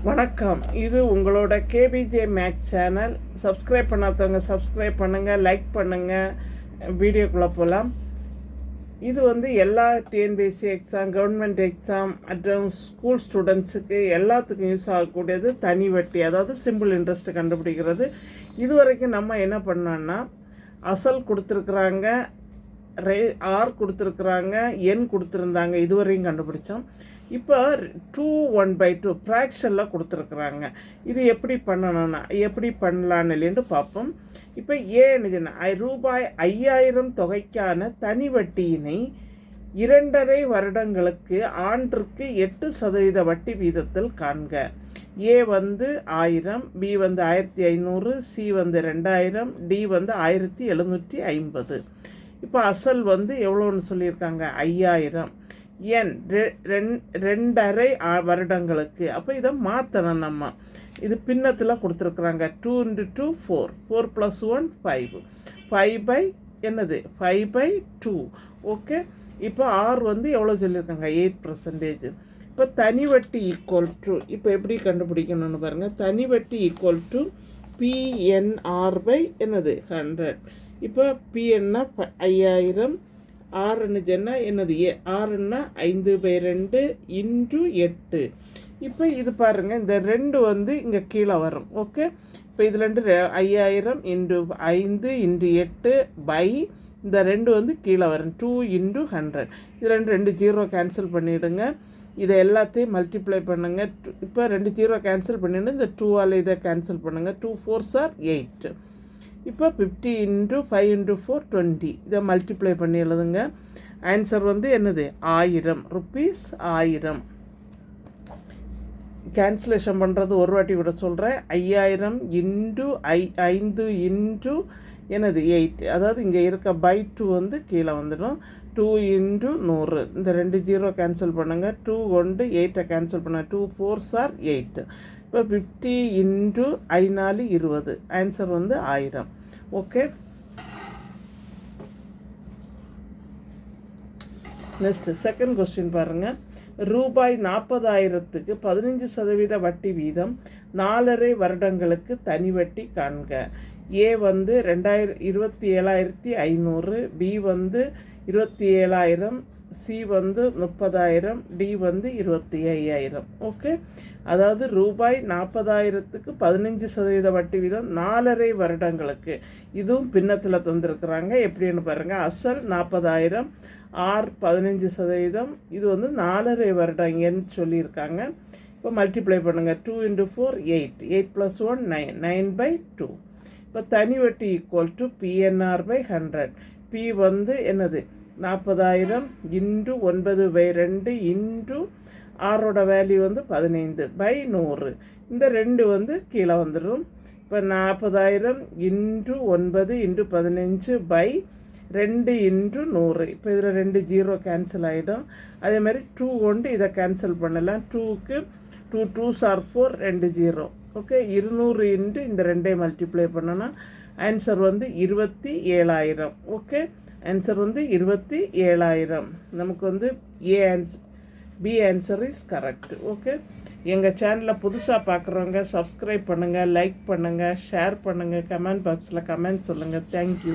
வணக்கம். இது உங்களோட கேபிஜே மேக்ஸ் சேனல். சப்ஸ்கிரைப் பண்ணாதவங்க சப்ஸ்கிரைப் பண்ணுங்கள், லைக் பண்ணுங்கள். வீடியோக்குள்ளே போகலாம். இது எல்லா டிஎன்பிஎஸ்சி எக்ஸாம், கவர்மெண்ட் எக்ஸாம் மற்றும் ஸ்கூல் ஸ்டூடெண்ட்ஸுக்கு எல்லாத்துக்கும் யூஸ் ஆகக்கூடியது தனி வட்டி, அதாவது சிம்பிள் இன்ட்ரெஸ்ட் கண்டுபிடிக்கிறது. இது வரைக்கும் நம்ம என்ன பண்ணோன்னா, அசல் கொடுத்துருக்குறாங்க, ஆர் கொடுத்துருக்குறாங்க, என் கொடுத்துருந்தாங்க, இதுவரையும் கண்டுபிடிச்சோம். இப்போ 2 1/2 ஃப்ராக்ஷனில் கொடுத்துருக்குறாங்க. இது எப்படி பண்ணலான்னு இல்லைன்னு பார்ப்போம். இப்போ ரூபாய் 5000 தொகைக்கான தனி வட்டியினை 2.5 வருடங்களுக்கு ஆண்டிற்கு 8% வட்டி வீதத்தில் காண்க. ஏ 1000, பி 1500, சி 2000, டி 1750. இப்போ அசல் எவ்வளோன்னு சொல்லியிருக்காங்க? 5000. என் 2.5 வருடங்களுக்கு. அப்போ இதை மாற்றணும் நம்ம. இது பின்னத்தில் கொடுத்துருக்குறாங்க. 2 × 2 4, 4 + 1 5, 5/2. ஓகே. இப்போ ஆர் எவ்வளோ சொல்லியிருக்காங்க? 8%. இப்போ தனி வட்டி ஈக்குவல் டு, இப்போ எப்படி கண்டுபிடிக்கணும்னு பாருங்கள். தனி வட்டி ஈக்குவல் டு PNR / 100. இப்போ PN 5000, ஆறுன்னு ஆறுன்னா 5/2 × 8. இப்போ இது பாருங்கள், இந்த 2 இங்கே கீழே வரும். ஓகே. இப்போ இது 5000 × 5 × 8 இந்த 2 கீழே வரும். 2 × 100. இது 2 0 கேன்சல் பண்ணிவிடுங்க. இதை எல்லாத்தையும் மல்டிப்ளை பண்ணுங்கள். இப்போ 2 0 கேன்சல் பண்ணிவிட்டு இந்த 2ஆல் இதை கேன்சல் பண்ணுங்கள். 2 4s are 8. இப்போ 50 × 5 × 4 20. இதை மல்டிப்ளை பண்ணி எழுதுங்க. Answer 1000 rupees. 1000 கேன்சலேஷன் பண்ணுறது ஒரு வாட்டி விட சொல்கிறேன். 5000 × 5 × 8. அதாவது இங்கே இருக்க /2 கீழே வந்துடும். 2 × 100. இந்த 2 0 கேன்சல் பண்ணுங்கள். 2 கொண்டு 8 கேன்சல் பண்ணுங்கள். 2 4s are 8. இப்போ 50 × 5 × 20. Answer 1000. Okay. Next second question பாருங்கள். ரூபாய் 40,000க்கு 15% வட்டி வீதம் 4.5 வருடங்களுக்கு தனி வட்டி காண்க. ஏ 27,500, பி 27,000, சி 30,000, டி 25,000. ஓகே. அதாவது ரூபாய் 40,000க்கு 15% வட்டி வீதம் 4.5 வருடங்களுக்கு. இதுவும் பின்னத்தில் தந்துருக்குறாங்க. எப்படின்னு பாருங்கள். அசல் 40,000, ஆர் 15%, இது 4.5 வருடம் என் சொல்லியிருக்காங்க. இப்போ மல்டிப்ளை பண்ணுங்கள். 2 × 4 8, 8 + 1 9, 9/2. இப்போ தனி வட்டி ஈக்குவல் டு PNR / 100. பி 40,000 × 9/2 ஆரோட வேல்யூ 15/100. இந்த 2 கீழே வந்துடும். இப்போ 40,000 × 9 × 15/2 × 100. இப்போ இதில் 2 0 கேன்சல் ஆகிடும். அதே மாதிரி 2 கொண்டு இதை கேன்சல் பண்ணலாம். 2க்கு 2 2s are 4, 2 0. ஓகே. 200 × இந்த 2 மல்டிப்ளை பண்ணோன்னா ஆன்சர் 27,000. ஓகே. ஆன்சர் 27,000. நமக்கு B answer is correct. Okay. எங்கள் சேனலை புதுசாக பார்க்குறவங்க சப்ஸ்கிரைப் பண்ணுங்கள், லைக் பண்ணுங்கள், ஷேர் பண்ணுங்கள், கமெண்ட் பாக்ஸில் கமெண்ட் சொல்லுங்கள். தேங்க்யூ.